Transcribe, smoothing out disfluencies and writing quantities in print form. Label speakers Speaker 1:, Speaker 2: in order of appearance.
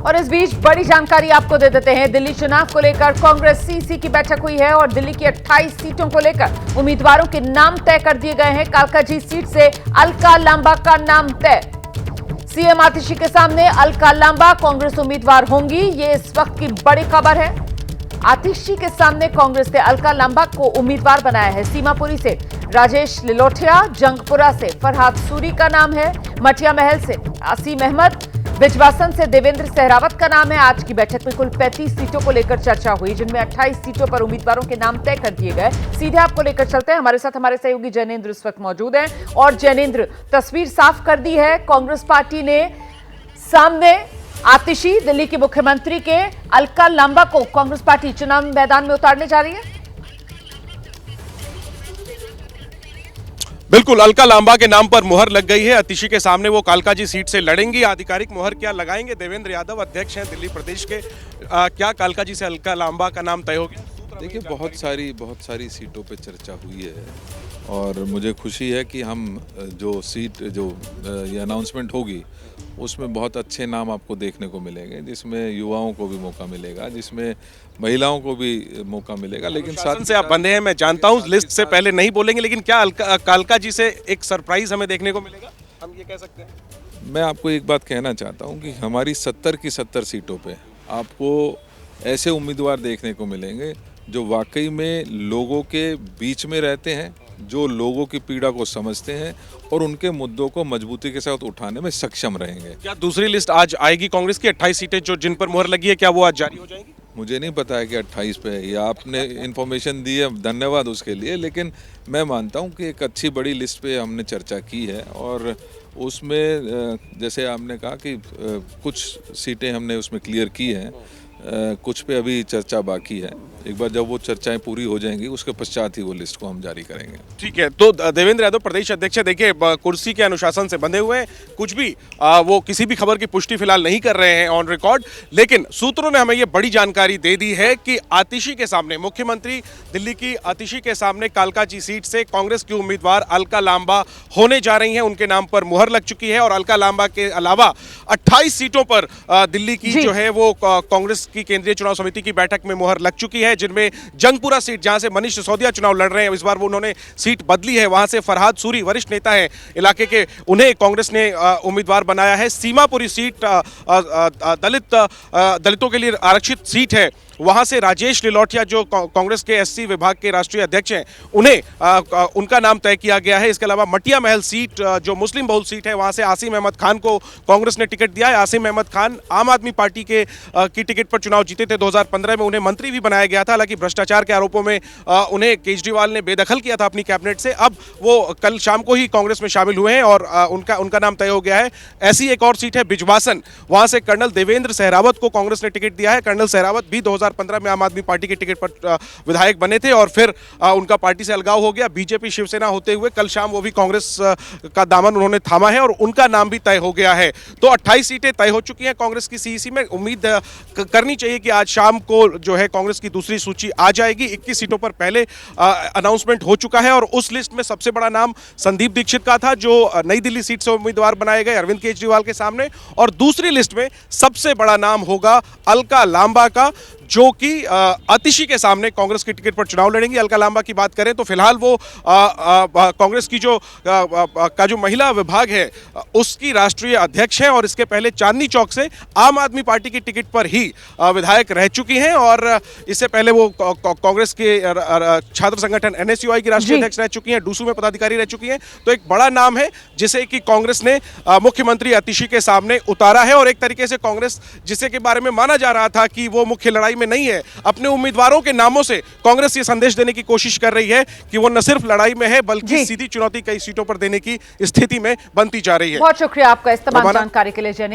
Speaker 1: और इस बीच बड़ी जानकारी आपको दे देते हैं। दिल्ली चुनाव को लेकर कांग्रेस सीसी की बैठक हुई है और दिल्ली की 28 सीटों को लेकर उम्मीदवारों के नाम तय कर दिए गए हैं। कालकाजी सीट से अलका लांबा का नाम तय। सीएम आतिशी के सामने अलका लांबा कांग्रेस उम्मीदवार होंगी, ये इस वक्त की बड़ी खबर है। आतिशी के सामने कांग्रेस ने अलका लांबा को उम्मीदवार बनाया है। सीमापुरी से राजेश लिलोठिया, जंगपुरा से फरहाद सूरी का नाम है, मटिया महल से आसिम अहमद, बिजवासन से देवेंद्र सहरावत का नाम है। आज की बैठक में कुल 35 सीटों को लेकर चर्चा हुई, जिनमें 28 सीटों पर उम्मीदवारों के नाम तय कर दिए गए। सीधे आपको लेकर चलते हैं, हमारे साथ हमारे सहयोगी जैनेंद्र इस वक्त मौजूद हैं। और जैनेंद्र, तस्वीर साफ कर दी है, कांग्रेस पार्टी ने सामने आतिशी, दिल्ली के मुख्यमंत्री के अलका लांबा को कांग्रेस पार्टी चुनाव मैदान में उतारने जा रही है।
Speaker 2: बिल्कुल, अलका लांबा के नाम पर मुहर लग गई है। आतिशी के सामने वो कालकाजी सीट से लड़ेंगी। आधिकारिक मुहर क्या लगाएंगे? देवेंद्र यादव अध्यक्ष हैं दिल्ली प्रदेश के। क्या कालकाजी से अलका लांबा का नाम तय हो गया?
Speaker 3: देखिए, बहुत सारी सीटों पे चर्चा हुई है और मुझे खुशी है कि हम ये अनाउंसमेंट होगी उसमें बहुत अच्छे नाम आपको देखने को मिलेंगे, जिसमें युवाओं को भी मौका मिलेगा, जिसमें महिलाओं को भी मौका मिलेगा। लेकिन साथ
Speaker 2: से आप बंधे हैं, मैं जानता हूं, लिस्ट से पहले नहीं बोलेंगे, लेकिन क्या कालकाजी से एक सरप्राइज हमें देखने को मिलेगा, हम ये कह सकते हैं?
Speaker 3: मैं आपको एक बात कहना चाहता हूं कि हमारी 70 की 70 सीटों पे आपको ऐसे उम्मीदवार देखने को मिलेंगे जो वाकई में लोगों के बीच में रहते हैं, जो लोगों की पीड़ा को समझते हैं और उनके मुद्दों को मजबूती के साथ उठाने में सक्षम रहेंगे।
Speaker 2: क्या दूसरी लिस्ट आज आएगी? कांग्रेस की 28 सीटें जो जिन पर मुहर लगी है, क्या वो आज जारी हो जाएंगी?
Speaker 3: मुझे नहीं पता है कि 28 पे है, या आपने इन्फॉर्मेशन दी है, धन्यवाद उसके लिए। लेकिन मैं मानता हूं कि एक अच्छी बड़ी लिस्ट पे हमने चर्चा की है और उसमें जैसे आपने कहा कि कुछ सीटें हमने उसमें क्लियर की हैं, कुछ पे अभी चर्चा बाकी है। एक बार जब वो चर्चाएं पूरी हो जाएंगी उसके पश्चात ही वो लिस्ट को हम जारी करेंगे।
Speaker 2: ठीक है, तो देवेंद्र यादव प्रदेश अध्यक्ष, देखिए कुर्सी के अनुशासन से बंधे हुए हैं, कुछ भी वो किसी भी खबर की पुष्टि फिलहाल नहीं कर रहे हैं ऑन रिकॉर्ड, लेकिन सूत्रों ने हमें ये बड़ी जानकारी दे दी है कि आतिशी के सामने, मुख्यमंत्री दिल्ली की आतिशी के सामने कालकाजी सीट से कांग्रेस की उम्मीदवार अलका लांबा होने जा रही हैं। उनके नाम पर मुहर लग चुकी है और अलका लांबा के अलावा 28 सीटों पर दिल्ली की जो है वो कांग्रेस की केंद्रीय चुनाव समिति की बैठक में मुहर लग चुकी है, जिनमें जंगपुरा सीट, जहां से मनीष सिसोदिया चुनाव लड़ रहे हैं, इस बार वो उन्होंने सीट बदली है, वहां से फरहाद सूरी वरिष्ठ नेता है इलाके के, उन्हें कांग्रेस ने उम्मीदवार बनाया है। सीमापुरी सीट दलितों के लिए आरक्षित सीट है, वहां से राजेश लिलोठिया जो कांग्रेस के एससी विभाग के राष्ट्रीय अध्यक्ष हैं, उन्हें उनका नाम तय किया गया है। इसके अलावा मटिया महल सीट जो मुस्लिम बहुल सीट है, वहां से आसिम अहमद खान को कांग्रेस ने टिकट दिया है। आसिम अहमद खान आम आदमी पार्टी की टिकट पर चुनाव जीते थे 2015 में, उन्हें मंत्री भी बनाया गया था। हालांकि भ्रष्टाचार के आरोपों में उन्हें केजरीवाल ने बेदखल किया था अपनी कैबिनेट से। अब वो कल शाम को ही कांग्रेस में शामिल हुए हैं और उनका नाम तय हो गया है। ऐसी एक और सीट है बिजवासन, वहां से कर्नल देवेंद्र सहरावत को कांग्रेस ने टिकट दिया है। कर्नल सहरावत भी 2015 में आम आदमी पार्टी की टिकट पर विधायक बने थे और फिर उनका पार्टी से अलगाव हो गया, बीजेपी शिवसेना होते हुए कल शाम वो भी कांग्रेस का दामन उन्होंने थामा है और उनका नाम भी तय हो गया है। तो 28 सीटें तय हो चुकी हैं कांग्रेस की सीईसी में। उम्मीद करनी चाहिए कि आज शाम को जो है कांग्रेस की दूसरी सूची आ जाएगी। 21 सीटों पर पहले अनाउंसमेंट हो चुका है और उस लिस्ट में सबसे बड़ा नाम संदीप दीक्षित का था, जो नई दिल्ली सीट से उम्मीदवार बनाए गए अरविंद केजरीवाल के सामने। और दूसरी लिस्ट में सबसे बड़ा नाम होगा अलका लांबा का, जो कि आतिशी के सामने कांग्रेस की टिकट पर चुनाव लड़ेंगी। अलका लांबा की बात करें तो फिलहाल वो कांग्रेस की जो महिला विभाग है उसकी राष्ट्रीय अध्यक्ष हैं और इसके पहले चांदनी चौक से आम आदमी पार्टी की टिकट पर ही विधायक रह चुकी हैं और इससे पहले वो कांग्रेस के छात्र संगठन एनएसयूआई की राष्ट्रीय अध्यक्ष रह चुकी हैं, डूसू में पदाधिकारी रह चुकी हैं। तो एक बड़ा नाम है जिसे कि कांग्रेस ने मुख्यमंत्री आतिशी के सामने उतारा है और एक तरीके से कांग्रेस, जिसे के बारे में माना जा रहा था कि वो मुख्य लड़ाई में नहीं है, अपने उम्मीदवारों के नामों से कांग्रेस ये संदेश देने की कोशिश कर रही है कि वो न सिर्फ लड़ाई में है बल्कि सीधी चुनौती कई सीटों पर देने की स्थिति में बनती जा रही है।
Speaker 1: बहुत शुक्रिया आपका इस तमाम जानकारी के लिए जैनेंद्र।